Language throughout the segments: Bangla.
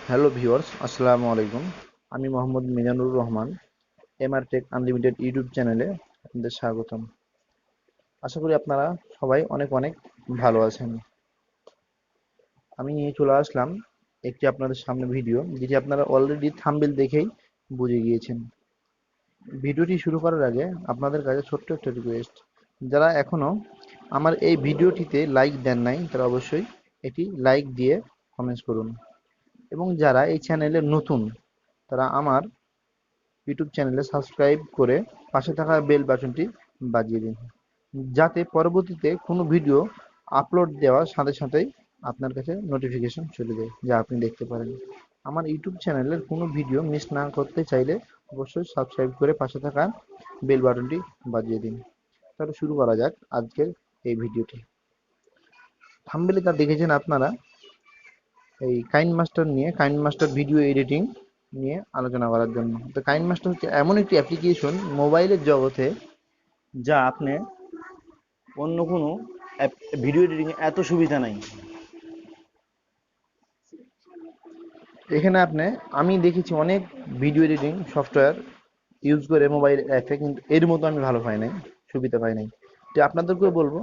হ্যালো ভিউয়ার্স, আসসালামু আলাইকুম। আমি Mohammad Mizanur Rahman, MR take unlimited YouTube চ্যানেলে আপনাদের স্বাগতম। আশা করি আপনারা সবাই অনেক অনেক ভালো আছেন। আমি নিয়ে চলে আসলাম একটি আপনাদের সামনে ভিডিও, যেটি আপনারা অলরেডি থাম্বনেল দেখেই বুঝে গিয়েছেন। ভিডিওটি শুরু করার আগে আপনাদের কাছে ছোট্ট একটা রিকোয়েস্ট, যারা এখনো আমার এই ভিডিওটিতে লাইক দেন নাই তারা অবশ্যই এটি লাইক দিয়ে কমেন্টস করুন, এবং যারা এই চ্যানেলে নতুন তারা আমার ইউটিউব চ্যানেলে সাবস্ক্রাইব করে পাশে থাকা বেল বাটনটি বাজিয়ে দিন, যাতে পরবর্তীতে কোনো ভিডিও আপলোড দেওয়ার সাথে সাথেই আপনার কাছে নোটিফিকেশন চলে যায়, যা আপনি দেখতে পারেন। আমার ইউটিউব চ্যানেলের কোনো ভিডিও মিস না করতে চাইলে অবশ্যই সাবস্ক্রাইব করে পাশে থাকা বেল বাটনটি বাজিয়ে দিন। তাহলে শুরু করা যাক আজকের এই ভিডিওটি। থাম্বনেলে যা দেখেছেন আপনারা, এই কাইনমাস্টার ভিডিও এডিটিং নিয়ে আলোচনা করার জন্য। তো কাইনমাস্টার হচ্ছে এমন একটি অ্যাপ্লিকেশন মোবাইলের জগতে, যা আপনি অন্য কোনো ভিডিও এডিটিং এ এত সুবিধা নাই। এখানে আমি দেখেছি অনেক ভিডিও এডিটিং সফটওয়্যার ইউজ করে মোবাইল অ্যাপে, কিন্তু এর মতো আমি ভালো পাই নাই, সুবিধা পাই নাই। তো আপনাদেরকেও বলবো,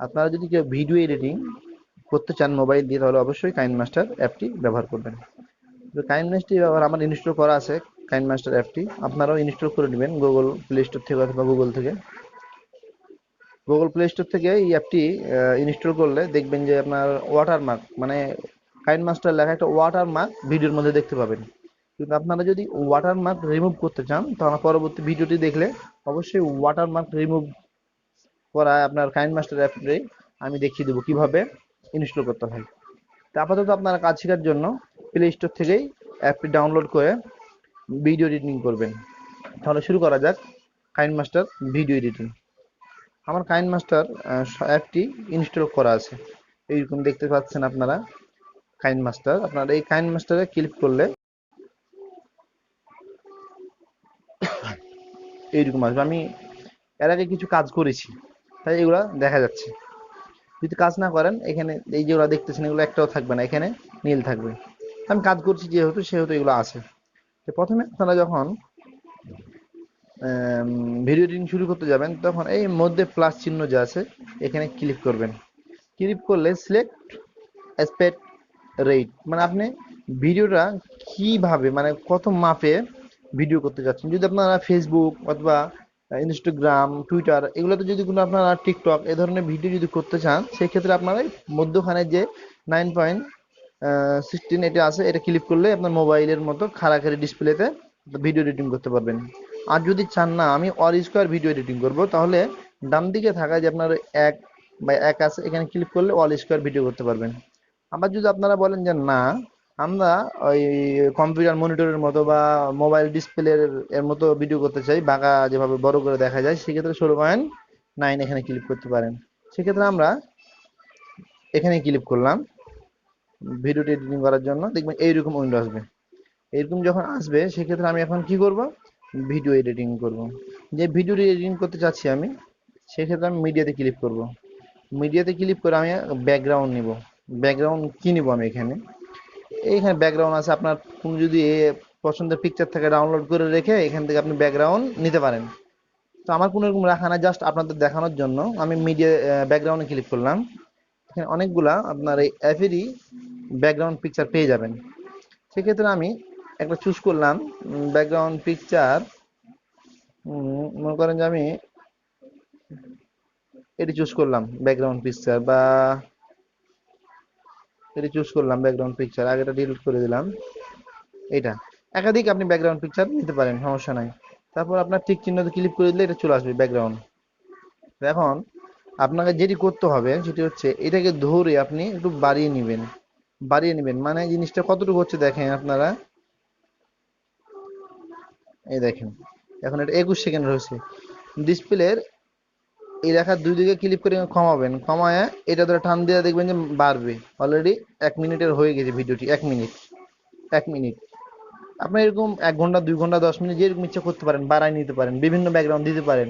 আপনারা যদি কেউ ভিডিও এডিটিং করতে চান মোবাইল দিয়ে, তাহলে অবশ্যই কাইনমাস্টার অ্যাপটি ব্যবহার করবেন। তো কাইনমাস্টার ব্যবহার আমার ইনস্টল করা আছে। কাইনমাস্টার অ্যাপটি আপনারাও ইনস্টল করে নেবেন গুগল প্লে স্টোর থেকে অথবা গুগল প্লে স্টোর থেকে এই অ্যাপটি ইনস্টল করলে দেখবেন যে আপনার ওয়াটারমার্ক, মানে কাইনমাস্টার লেখা একটা ওয়াটারমার্ক ভিডিওর মধ্যে দেখতে পাবেন। কিন্তু আপনারা যদি ওয়াটারমার্ক রিমুভ করতে চান, তাহলে পরবর্তী ভিডিওটি দেখলে অবশ্যই ওয়াটারমার্ক রিমুভ করা আপনার কাইনমাস্টার অ্যাপে আমি দেখিয়ে দেবো কিভাবে ইনস্টল করতে হয়। তো আপাতত আপনারা কাজ শেখার জন্য প্লে স্টোর থেকেই অ্যাপটি ডাউনলোড করে ভিডিও এডিটিং করবেন। তাহলে শুরু করা যাক কাইনমাস্টার ভিডিও এডিটিং। আমার কাইনমাস্টার অ্যাপটি ইনস্টল করা আছে, এইরকম দেখতে পাচ্ছেন আপনারা। কাইনমাস্টার, আপনারা এই কাইনমাস্টারে ক্লিক করলে এইরকম আসবে। আমি এর আগে কিছু কাজ করেছি, তাই এগুলা দেখা যাচ্ছে। যদি কাজ না করেন, এখানে এই যেগুলো দেখতেছেন এগুলো একটাও থাকবে না, এখানে নীল থাকবে। আমি কাজ করছি যেহেতু, সেহেতু এগুলো আছে। তো প্রথমে আপনারা যখন ভিডিও এডিটিং শুরু করতে যাবেন, তখন এই মধ্যে প্লাস চিহ্ন যে আছে, এখানে ক্লিক করবেন। ক্লিক করলে সিলেক্ট অ্যাসপেক্ট রেট, মানে আপনি ভিডিওটা কিভাবে, মানে কত মাপে ভিডিও করতে যাচ্ছেন। যদি আপনারা ফেসবুক অথবা ইনস্টাগ্রাম, টুইটার, এগুলোতে যদি কোনো আপনারা টিকটক এ ধরনের ভিডিও যদি করতে চান, সেক্ষেত্রে আপনারা মধ্যখানে যে 9.16 এটা আছে, এটা ক্লিক করলে আপনার মোবাইলের মতো খাড়াখাড়ি ডিসপ্লেতে ভিডিও এডিটিং করতে পারবেন। আর যদি চান না আমি অল স্কোয়ার ভিডিও এডিটিং করব, তাহলে ডান দিকে থাকা যে আপনার এক বা এক আছে, এখানে ক্লিক করলে অল স্কোয়ার ভিডিও করতে পারবেন। আবার যদি আপনারা বলেন যে না, আমরা ওই কম্পিউটার মনিটরের মতো বা মোবাইল ডিসপ্লের এর মতো ভিডিও করতে চাই, বাঁকা যেভাবে বড় করে দেখা যায়, সেক্ষেত্রে 16.9 এখানে ক্লিক করতে পারেন। সেক্ষেত্রে আমরা এখানে ক্লিক করলাম ভিডিওটি এডিটিং করার জন্য। দেখবেন এইরকম উইন্ডো আসবে। এরকম যখন আসবে, সেক্ষেত্রে আমি এখন কি করব, ভিডিও এডিটিং করব। যে ভিডিও এডিটিং করতে চাচ্ছি আমি, সেক্ষেত্রে আমি মিডিয়াতে ক্লিক করব। মিডিয়াতে ক্লিক করে আমি ব্যাকগ্রাউন্ড নিব। ব্যাকগ্রাউন্ড কি নিব আমি এখানে, এইখানে ব্যাকগ্রাউন্ড আছে। আপনার কোনো যদি পছন্দের পিকচার থেকে ডাউনলোড করে রেখে এখান থেকে আপনি ব্যাকগ্রাউন্ড নিতে পারেন। তো আমার কোনো এরকম রাখা না, জাস্ট আপনাদের দেখানোর জন্য আমি মিডিয়া ব্যাকগ্রাউন্ডে ক্লিক করলাম। এখানে অনেকগুলা আপনার এই অ্যাপেরই ব্যাকগ্রাউন্ড পিকচার পেয়ে যাবেন। সেক্ষেত্রে আমি একটা চুজ করলাম ব্যাকগ্রাউন্ড পিকচার। মনে করেন যে আমি এটি চুজ করলাম ব্যাকগ্রাউন্ড পিকচার, বা এটি চুজ করলাম ব্যাকগ্রাউন্ড পিকচার, আগেটা ডিলিট করে দিলাম। এটা একাধিক আপনি ব্যাকগ্রাউন্ড পিকচার নিতে পারেন, সমস্যা নাই। তারপর আপনার টিক চিহ্নতে ক্লিক করে দিলে এটা চলে আসবে ব্যাকগ্রাউন্ড। এখন আপনাকে যেটি করতে হবে সেটি হচ্ছে এটাকে ধরে আপনি একটু বাড়িয়ে নেবেন। মানে জিনিসটা কতটুকু হচ্ছে দেখেন আপনারা, এই দেখেন এখন এটা 21 সেকেন্ড হয়েছে। ডিসপ্লের এই রেখার দুই দিকে ক্লিক করে কমাবেন, কমায় এটা ধরে টান দিয়ে দেখবেন যে বাড়বে। অলরেডি 1 মিনিটের হয়ে গেছে ভিডিওটি। 1 মিনিট। আপনি এরকম 1 ঘন্টা, 2 ঘন্টা, 10 মিনিট যেরকম ইচ্ছা করতে পারেন, বাড়াই নিতে পারেন, বিভিন্ন ব্যাকগ্রাউন্ড দিতে পারেন।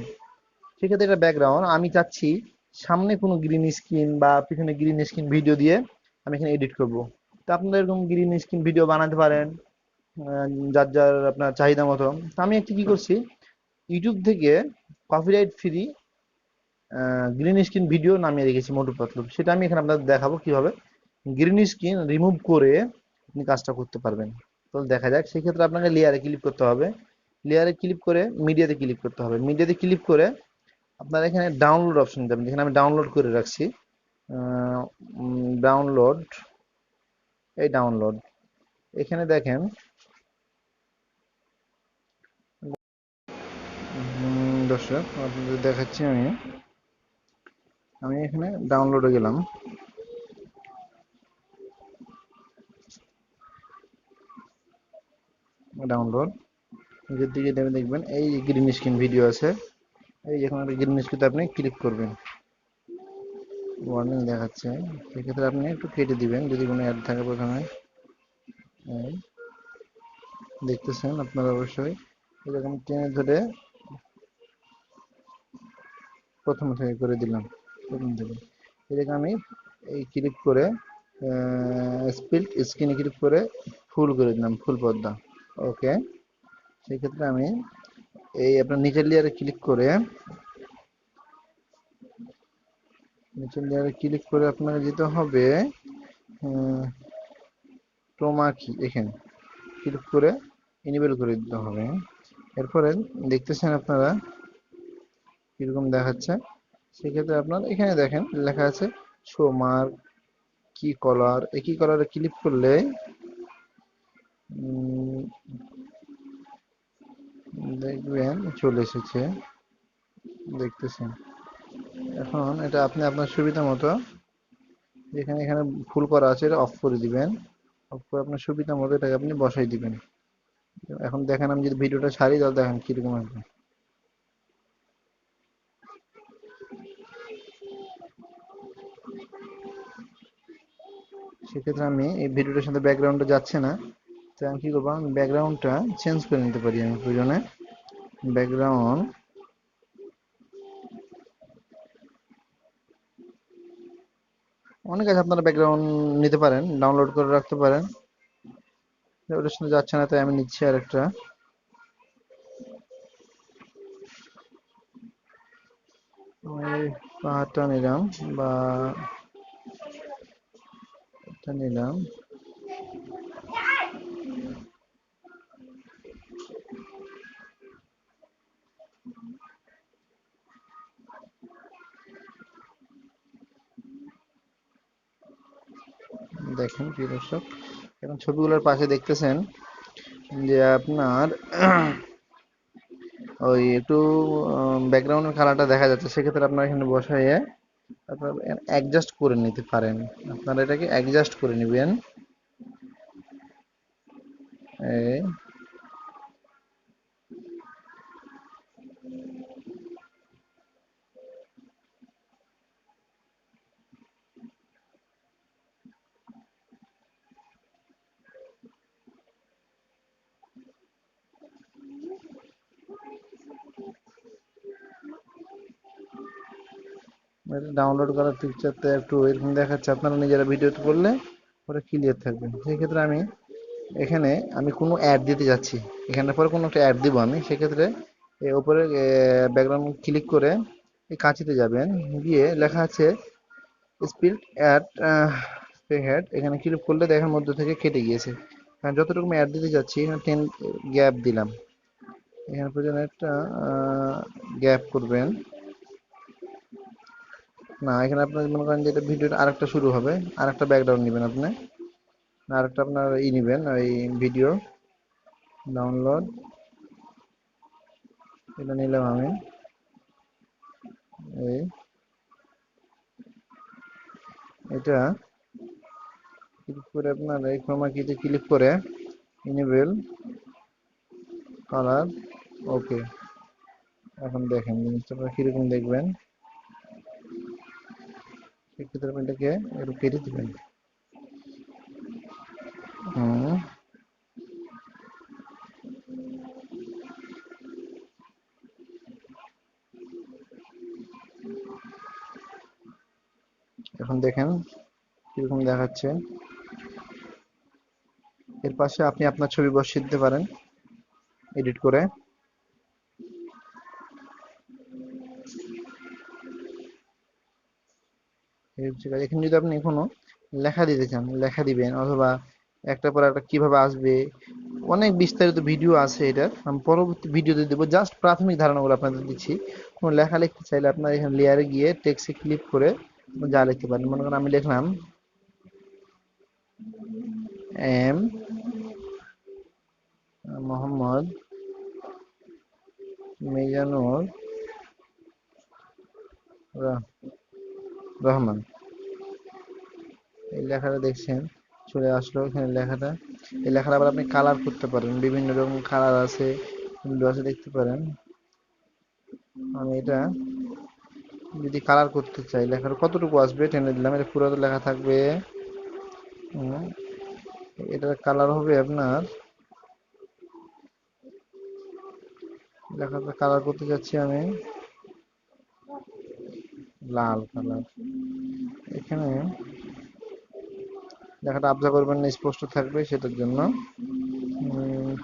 সেক্ষেত্রে এটা ব্যাকগ্রাউন্ড আমি চাচ্ছি সামনে কোনো গ্রিন স্ক্রিন বা পিছনে গ্রিন স্ক্রিন ভিডিও দিয়ে আমি এখানে এডিট করব। তো আপনারা এরকম গ্রিন স্ক্রিন ভিডিও বানাতে পারেন যার যার আপনার চাহিদা মতো। তো আমি একটি কি করছি, ইউটিউব থেকে copyright free green screen video নামিয়ে রেখেছি মোটু পাতলু। সেটা আমি এখানে আপনাদের দেখাবো কিভাবে গ্রিন স্ক্রিন রিমুভ করে আপনি কাজটা করতে পারবেন। তো দেখা যাক। সেক্ষেত্রে আপনাকে লেয়ারে ক্লিক করতে হবে, লেয়ারে ক্লিক করে মিডিয়াতে ক্লিক করতে হবে, মিডিয়াতে ক্লিক করে আপনার এখানে ডাউনলোড অপশন যাবেন, যেখানে আমি ডাউনলোড করে রাখছি। ডাউনলোড, এই ডাউনলোড, এখানে দেখেন দর্শক আপনাদের দেখাচ্ছি। আমি আমি এখানে ডাউনলোডে গেলাম, ডাউনলোড নিজের দিকে দেখবেন এই গ্রিন স্ক্রিন ভিডিও আছে, এই যেখানে গ্রিন স্ক্রিনতে আপনি ক্লিক করবেন, ওয়ার্নিং দেখাচ্ছে। সেক্ষেত্রে আপনি একটু কেটে দিবেন যদি কোনো অ্যাড থাকে প্রথমে। এই দেখতেছেন আপনারা অবশ্যই এরকম টেনে ধরে প্রথম থেকে করে দিলাম, প্রথম থেকে এটাকে আমি এই ক্লিক করে স্প্লিট স্ক্রিনে ক্লিক করে ফুল করে দিলাম, ফুল পর্দা। ওকে। সেক্ষেত্রে আমি এই আপনার নিচের লেয়ারে ক্লিক করে, নিচের লেয়ারে ক্লিক করে আপনাকে যেতে হবে ক্রোমা কি, এখানে ক্লিক করে ইনেবল করে দিতে হবে। এরপরে দেখতেছেন আপনারা কিরকম দেখাচ্ছে। সেক্ষেত্রে আপনার এখানে দেখেন লেখা আছে শো মার্ক কি কলার, একই কালারে ক্লিক করলে দেখবেন চলে এসেছে, দেখতেছেন। এখন এটা আপনি আপনার সুবিধা মতো যেখানে এখানে ফুল করা আছে এটা অফ করে দিবেন, অফ করে আপনার সুবিধা মতো এটাকে আপনি বসাই দিবেন। এখন দেখেন আমি যদি ভিডিওটা ছাড়ি তাহলে দেখেন কিরকম আসবে। সেক্ষেত্রে আমি এই ভিডিওটার সাথে ব্যাকগ্রাউন্ডটা যাচ্ছে না, তাই আমি কি করবো, আমি ব্যাকগ্রাউন্ডটা চেঞ্জ করে নিতে পারি। আমি প্রয়োজনে ব্যাকগ্রাউন্ড, অনেক আছে, আপনারা ব্যাকগ্রাউন্ড নিতে পারেন, ডাউনলোড করে রাখতে পারেন। ওটার সাথে যাচ্ছে না তাই আমি নিচ্ছি আরেকটা। এই পাহাড়টা নিলাম বা এটা নিলাম। দেখেন প্রিয় দর্শক, এখন ছবিগুলোর পাশে দেখতেছেন যে আপনার ওই একটু ব্যাকগ্রাউন্ডের কালারটা দেখা যাচ্ছে। সেক্ষেত্রে আপনারা এখানে বসাইয়ে আপনারা অ্যাডজাস্ট করে নিতে পারেন। আপনারা এটাকে অ্যাডজাস্ট করে নেবেন। এই ডাউনলোড করা পিকচারটা একটু এরকম দেখাচ্ছে, আপনারা নিজেরা ভিডিও করলে ওটা ক্লিয়ার থাকবে। সেক্ষেত্রে আমি এখানে আমি কোনো অ্যাড দিতে যাচ্ছি, এখানে পরে কোনো একটা অ্যাড দিব আমি। সেক্ষেত্রে এই উপরে ব্যাকগ্রাউন্ড ক্লিক করে এই কাঁচিতে যাবেন, গিয়ে লেখা আছে স্পিড অ্যাড হেড, এখানে ক্লিক করলে দেখেন মধ্য থেকে কেটে গিয়েছে। কারণ যতটুকু আমি অ্যাড দিতে যাচ্ছি এখানে 10 গ্যাপ দিলাম, এখানে প্রয়োজন একটা গ্যাপ করবেন না। এখানে আপনার মনে করেন যে এটা ভিডিওর আরেকটা শুরু হবে, আরেকটা ব্যাকগ্রাউন্ড নেবেন আপনি, আরেকটা আপনার নেবেন ওই ভিডিও ডাউনলোড, এটা নিলাম আমি। এই এটা ক্লিক করে আপনার এই ক্রোমা কিতে ক্লিক করে ইনেবল কালার, ওকে। এখন দেখেন জিনিসটা আপনারা কিরকম দেখবেন। সেক্ষেত্রে আপনি এটাকে একটু কেটে দিবেন। হুম, এখন দেখেন কিরকম দেখাচ্ছে। এর পাশে আপনি আপনার ছবি বসিয়ে দিতে পারেন এডিট করে। এখানে যদি আপনি কোনো লেখা দিতে চান লেখা দিবেন, অথবা একটা পর একটা কিভাবে আসবে, অনেক বিস্তারিত ভিডিও আছে এটার, আমি পরবর্তী ভিডিওতে দেবো। জাস্ট প্রাথমিক ধারণাগুলো আপনাদের দিচ্ছি। কোনো লেখা লিখতে চাইলে আপনার এখানে লেয়ারে গিয়ে টেক্সটে ক্লিক করে যা লিখতে পারেন। মনে করেন আমি লিখলাম এম মোহাম্মদ মিজানুর রহমান, এই লেখাটা দেখছেন চলে আসলো এখানে লেখাটা। এই লেখাটা আবার আপনি কালার করতে পারেন, বিভিন্ন রকম কালার আছে, উইন্ডো আছে, দেখতে পারেন। আমি এটা যদি কালার করতে চাই, লেখার কতটুকু আসবে টেনে দিলাম, এটা পুরো লেখা থাকবে। এটার কালার হবে আপনার, লেখাটা কালার করতে যাচ্ছি আমি লাল কালার। এখানে লেখাটা আবজা করবেন না, স্পষ্ট থাকবে সেটার জন্য।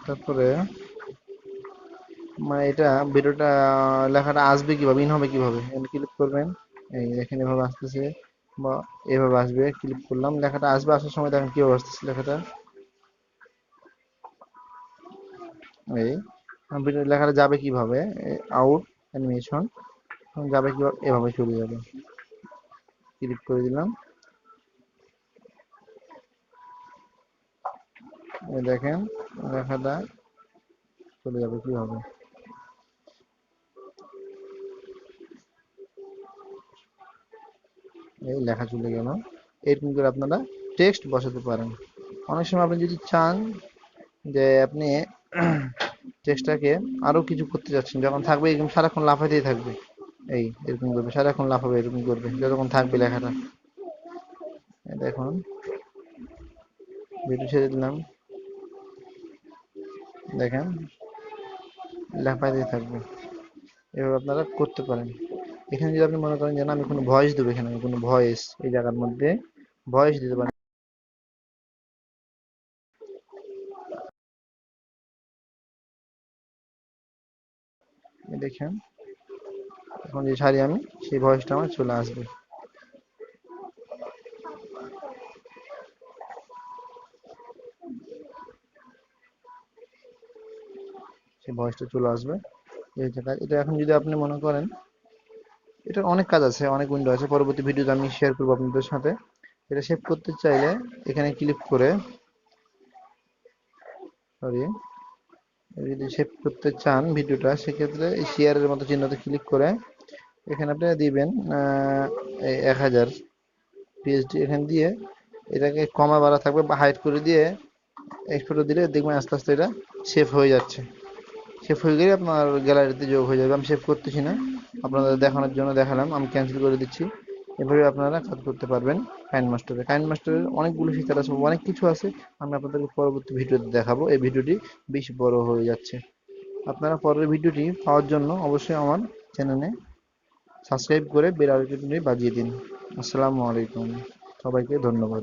তারপরে মানে এটা ভিডিওটা লেখাটা আসবে কিভাবে, ইন হবে কিভাবে, এখানে ক্লিক করবেন। এই দেখেন এভাবে আসতেছে, বা এভাবে আসবে। ক্লিক করলাম, লেখাটা আসবে, আসার সময় দেখেন কিভাবে আসতেছে লেখাটা। এই ভিডিও লেখাটা যাবে কিভাবে, আউট অ্যানিমেশন যাবে কিভাবে, এভাবে চলে যাবে। ক্লিক করে দিলাম, এই দেখেন লেখাটা চলে যাবে কিভাবে। এই লেখা চলে গেল। এরকম করে আপনারা টেক্সট বসাতে পারেন। অনেক সময় আপনি যদি চান যে আপনি টেক্সটটাকে আরো কিছু করতে যাচ্ছেন, যখন থাকবে এরকম সারাক্ষণ লাফাতেই থাকবে, এই এরকম করবে, সারাক্ষণ লাফাবে, এরকম করবে যতক্ষণ থাকবে লেখাটা। এই দেখুন ভিডিও ছেড়ে দিলাম, দেখেন লাফাতেই থাকবে। এভাবে আপনারা করতে পারেন। এখানে যদি আপনি মনে করেন যে না আমি কোনো ভয়েস দেবো, এখানে আমি কোনো ভয়েস এই জায়গার মধ্যে ভয়েস দিতে পারেন। দেখেন এখন যে ছাড়ি আমি, সেই ভয়েসটা আমার চলে আসবে। সেই ভয়েসটা চলে আসবে এই জায়গায়। এটা এখন যদি আপনি মনে করেন, এটার অনেক কাজ আছে, অনেক উইন্ডো আছে, পরবর্তী ভিডিওতে আমি শেয়ার করবো আপনাদের সাথে। এটা সেভ করতে চাইলে এখানে ক্লিক করে, সরি, যদি সেভ করতে চান ভিডিওটা, সেক্ষেত্রে এই শেয়ারের মতো চিহ্নতে ক্লিক করে এখানে আপনি দিবেন 1000 পিএইচডি, এখানে দিয়ে এটাকে কমা বাড়া থাকবে বা হাইড করে দিয়ে এক্সপোর্ট দিলে দেখবেন আস্তে আস্তে এটা সেভ হয়ে যাচ্ছে। সেভ হয়ে গেলে আপনার গ্যালারিতে যোগ হয়ে যাবে। আমি সেভ করতেছি না, আপনাদের দেখানোর জন্য দেখালাম, আমি ক্যান্সেল করে দিচ্ছি। এভাবে আপনারা কাজ করতে পারবেন কাইনমাস্টারে। কাইনমাস্টারের অনেকগুলো ফিচার আছে, অনেক কিছু আছে, আমি আপনাদেরকে পরবর্তী ভিডিওতে দেখাবো। এই ভিডিওটি বেশি বড় হয়ে যাচ্ছে। আপনারা পরের ভিডিওটি পাওয়ার জন্য অবশ্যই আমার চ্যানেলে সাবস্ক্রাইব করে বেল আইকনটি বাজিয়ে দিন। আসসালামু আলাইকুম, সবাইকে ধন্যবাদ।